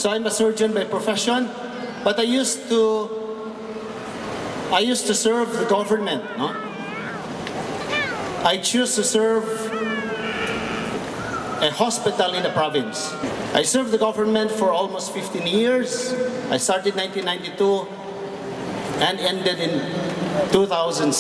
So I'm a surgeon by profession, but I used to serve the government. No? I choose to serve a hospital in the province. I served the government for almost 15 years. I started in 1992 and ended in 2006.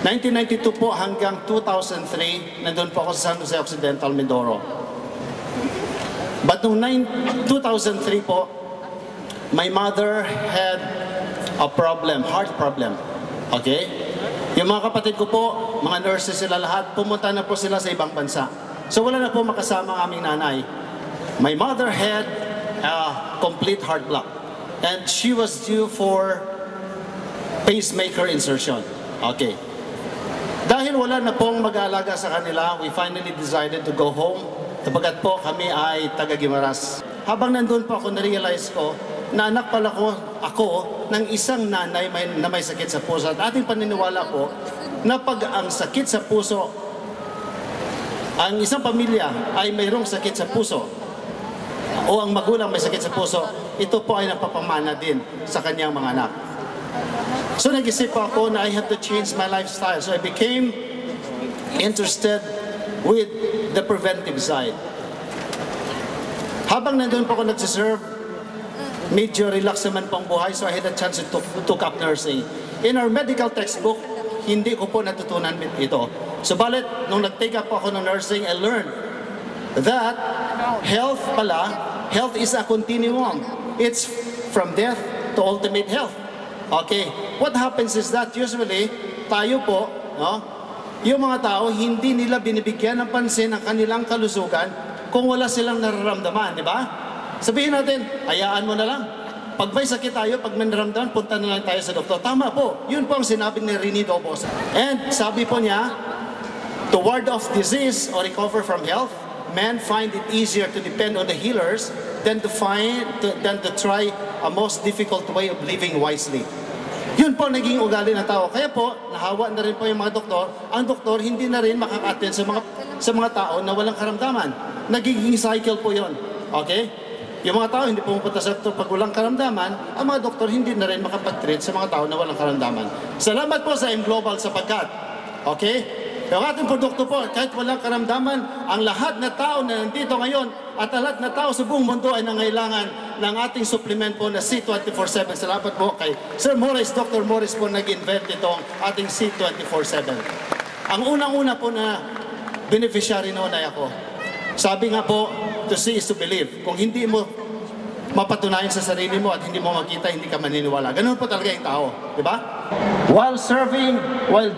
1992 po hanggang 2003, nandun po ako sa San Jose Occidental, Mindoro. But noong 2003 po, my mother had a problem, heart problem. Okay? Yung mga kapatid ko po, mga nurses sila lahat, pumunta na po sila sa ibang bansa. So wala na po makasama ang aming nanay. My mother had a complete heart block. And she was due for pacemaker insertion. Okay. Dahil wala na pong mag-aalaga sa kanila, we finally decided to go home. Sapagat po kami ay taga-Guimaras. Habang nandun po ako, na-realize ko na anak pala ako ng isang nanay na may sakit sa puso. At ating paniniwala po na pag ang sakit sa puso, ang isang pamilya ay mayroong sakit sa puso, o ang magulang may sakit sa puso, ito po ay napapamana din sa kanyang mga anak. So nag-isip ako na I have to change my lifestyle. So I became interested with the preventive side. Habang nandun po ako nagsiserve, medyo relax naman pang buhay, so I had a chance to took up nursing. In our medical textbook, hindi ko po natutunan ito. So balit, nung nag-take up ako ng nursing, I learned that health is a continuum. It's from death to ultimate health. Okay, what happens is that usually, tayo po, no, yung mga tao, hindi nila binibigyan ng pansin ang kanilang kalusugan kung wala silang nararamdaman, di ba? Sabihin natin, hayaan mo na lang. Pag may sakit tayo, pag may nararamdaman, punta na lang tayo sa doktor. Tama po, yun po ang sinabi ni Rini Dobos. And sabi po niya, to ward off disease or recover from health, men find it easier to depend on the healers than to try a most difficult way of living wisely. Yun po naging ugali ng tao. Kaya po, nahawa na rin po yung mga doktor. Ang doktor hindi na rin makaka-attend sa mga tao na walang karamdaman. Nagiging cycle po yun. Okay? Yung mga tao hindi pumupunta sa doktor pag walang karamdaman, ang mga doktor hindi na rin makapag-treat sa mga tao na walang karamdaman. Salamat po sa M-Global sapagkat. Okay? Yung ating produkto po, kahit walang karamdaman, ang lahat na tao na nandito ngayon at ang lahat na tao sa buong mundo ay nangailangan ng ating supplement po na C24/7. Salamat po kay Sir Morris, Dr. Morris po nag-invent itong ating C24/7. Ang unang-una po na beneficiary noon ay ako. Sabi nga po, to see is to believe. Kung hindi mo mapatunayan sa sarili mo at hindi mo makita, hindi ka maniniwala. Ganun po talaga yung tao. Di ba? While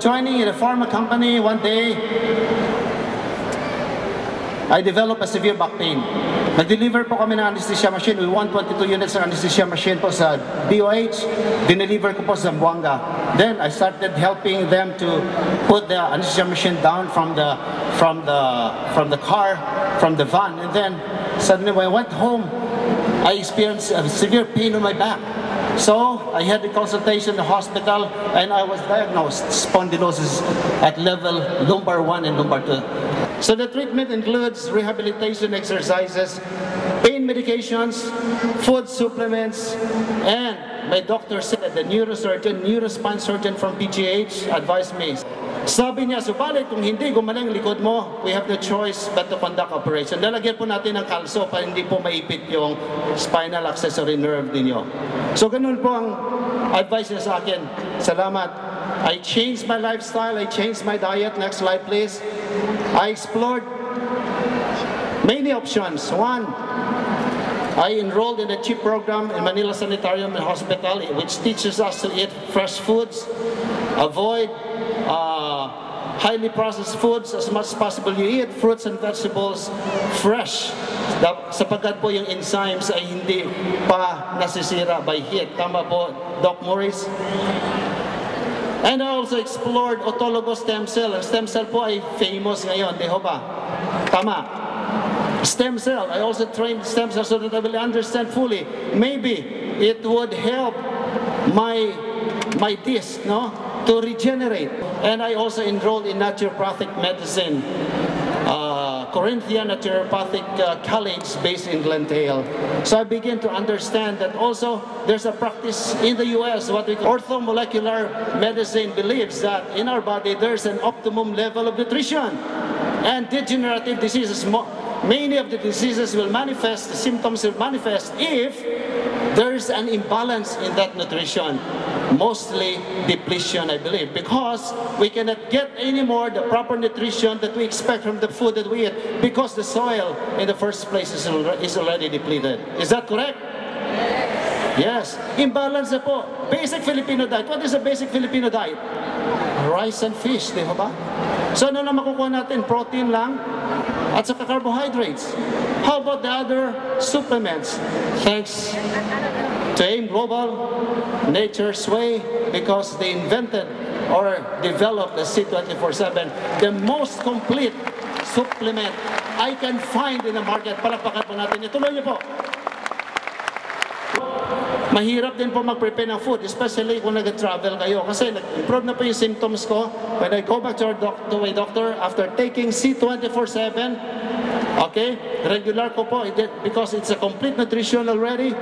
joining in a pharma company, one day, I developed a severe back pain. Nag-deliver po kami ng anesthesia machine. We 122 units ng anesthesia machine po sa DOH. Dineliver ko po sa Zamboanga. Then I started helping them to put the anesthesia machine down from the car, from the van. And then suddenly when I went home, I experienced a severe pain on my back. So I had a consultation in the hospital and I was diagnosed spondylosis at level lumbar 1 and lumbar 2. So the treatment includes rehabilitation exercises, pain medications, food supplements, and my doctor said that the neurospine surgeon from PGH advised me. Sabi niya, subalit kung hindi gumaling likod mo, we have no choice but to conduct operation. Lalagyan po natin ng kalso para hindi po maipit yung spinal accessory nerve ninyo. So ganun po ang advice niya sa akin. Salamat. I changed my lifestyle, I changed my diet. Next slide please. I explored many options. One, I enrolled in a CHIP program in Manila Sanitarium and Hospital, which teaches us to eat fresh foods, avoid highly processed foods as much as possible. You eat fruits and vegetables fresh, sapagkat po yung enzymes ay hindi pa nasisira by heat. Tama po, Doc Morris? And I also explored autologous stem cell. Ang stem cell po ay famous ngayon, di ho ba? Tama. Stem cell, I also trained stem cell so that I will understand fully. Maybe it would help my disc, no? To regenerate. And I also enrolled in naturopathic medicine Corinthian Naturopathic College based in Glendale. So I begin to understand that also there's a practice in the U.S., what we call orthomolecular medicine, believes that in our body there's an optimum level of nutrition. And degenerative diseases, many of the diseases will manifest, the symptoms will manifest if there is an imbalance in that nutrition. Mostly depletion, I believe, because we cannot get anymore the proper nutrition that we expect from the food that we eat because the soil in the first place is already depleted. Is that correct? Yes. Imbalance na po. Basic Filipino diet. What is a basic Filipino diet? Rice and fish, di ba? So ano na makukuha natin? Protein lang at saka carbohydrates. How about the other supplements? Thanks to AIM Global, Nature's Way, because they invented or developed the C24/7, the most complete supplement I can find in the market. Palakpakan po natin. Ituloy niyo po. Mahirap din po mag-prepare ng food, especially kung nag-travel kayo. Kasi nag-improve na po yung symptoms ko. When I go back to my doctor, after taking C24/7, okay, regular ko po, because it's a complete nutrition already,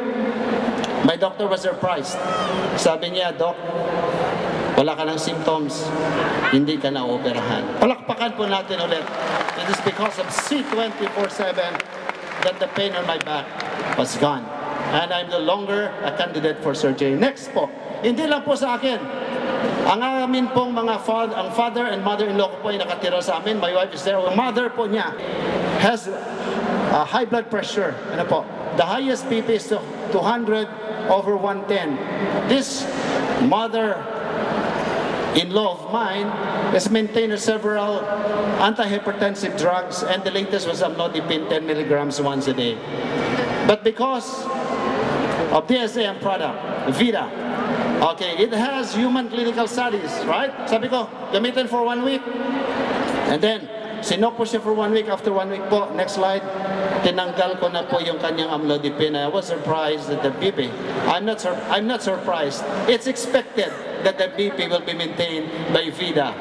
my doctor was surprised. Sabi niya, Doc, wala ka ng symptoms, hindi ka na-operahan. Palakpakan po natin ulit. It is because of C24/7 that the pain on my back was gone. And I'm no longer a candidate for surgery. Next po, hindi lang po sa akin. Ang amin pong mga father and mother-in-law ko po ay nakatira sa amin. My wife is there. Ang mother po niya has high blood pressure. Ano po? The highest BP is 200/110. This mother-in-law of mine has maintained several antihypertensive drugs, and the latest was amlodipine 10 milligrams once a day. But because of this product, Vida, okay, it has human clinical studies, right? Sabi ko, gamitin for 1 week. And then, sinok po siya for 1 week. After 1 week po, next slide, tinanggal ko na po yung kanyang amlodipine. I was surprised that the BP, I'm not surprised. It's expected that the BP will be maintained by Vida.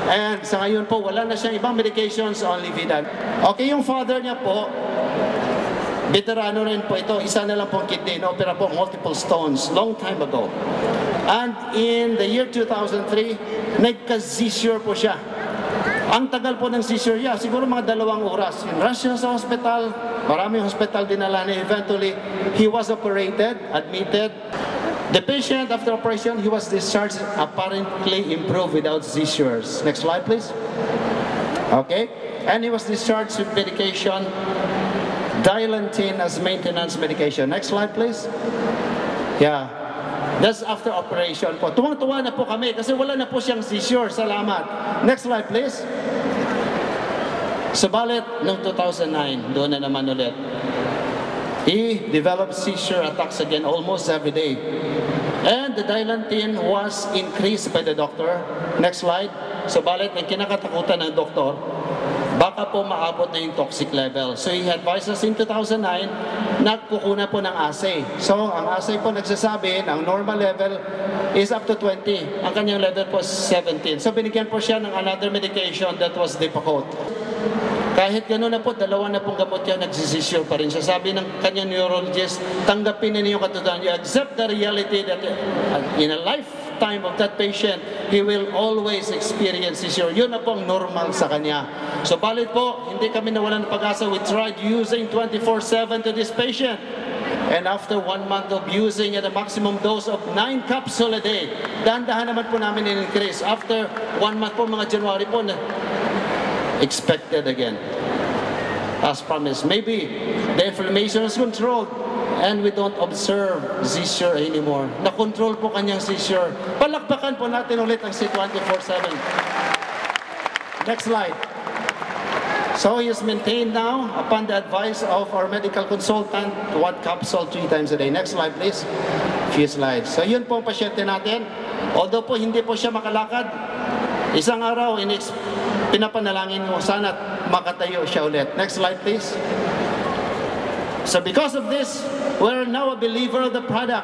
And sa ngayon po, wala na siyang ibang medications, only Vida. Okay, yung father niya po, veterano rin po ito, isa na lang pong kidney, na-opera po multiple stones, long time ago. And in the year 2003, nagka-seizure po siya. Ang tagal po ng seizure niya, siguro mga 2 oras. In-rush siya sa hospital, maraming hospital dinala niya. Eventually, he was operated, admitted. The patient, after operation, he was discharged, apparently improved without seizures. Next slide, please. Okay, and he was discharged with medication, Dilantin as maintenance medication. Next slide, please. Yeah. That's after operation po. Tuwang-tuwa na po kami kasi wala na po siyang seizure. Salamat. Next slide, please. Subalit, noong 2009, doon na naman ulit. He developed seizure attacks again almost every day. And the Dilantin was increased by the doctor. Next slide. Subalit, ang kinakatakutan ng doktor, baka po maabot na yung toxic level. So he advised us in 2009, nagkukuna po ng assay. So ang assay po nagsasabi, ang normal level is up to 20. Ang kanyang level po is 17. So binigyan po siya ng another medication that was Depakote. Kahit gano'n na po, 2 na pong gamot yan, nagsisisure pa rin siya. Sabi ng kanyang neurologist, tanggapin na niyo katotohanan. You accept the reality that in a lifetime of that patient, he will always experience seizure. Yun na pong normal sa kanya. So balit po, hindi kami nawalan ng pag-asa. We tried using 24/7 to this patient. And after 1 month of using at a maximum dose of 9 capsules a day, dahan-dahan naman po namin in-increase. After 1 month po, mga January po, expected again. As promised. Maybe the inflammation is controlled and we don't observe seizure anymore. Na-control po kanyang seizure. Palakpakan po natin ulit ang C24/7. Next slide. So he is maintained now upon the advice of our medical consultant, 1 capsule 3 times a day. Next slide, please. Few slides. So yun po ang pasyente natin. Although po hindi po siya makalakad, isang araw, pinapanalangin mo, sana makatayo siya ulit. Next slide, please. So because of this, we're now a believer of the product.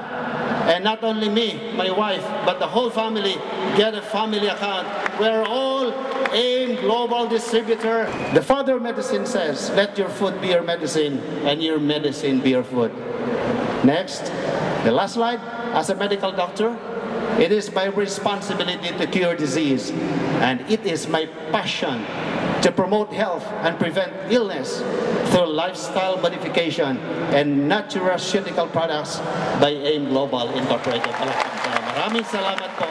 And not only me, my wife, but the whole family get a family account. We're all AIM global distributor. The Father of Medicine says, let your food be your medicine and your medicine be your food. Next, the last slide. As a medical doctor, it is my responsibility to cure disease, and it is my passion to promote health and prevent illness through lifestyle modification and nutraceutical products by AIM Global Incorporated. Maraming salamat po.